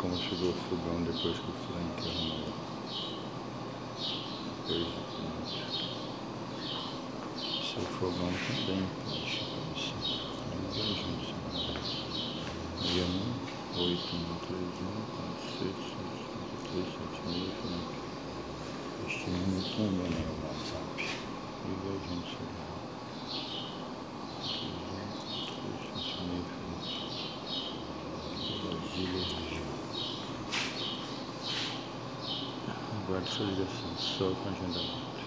como chegou o fogão depois que o Frank arrumou. Seu fogão também pode ficar assim. Vamos ver juntos. 61, 8, 1, 3, 1, 4, 6, 7, 7, 6, 7, 6, Frank. Este número também é o WhatsApp. E ver juntos. 3, 1, 4, 6, 7, 6, Brasília, região. Aguarde sua ligação, só com agendamento.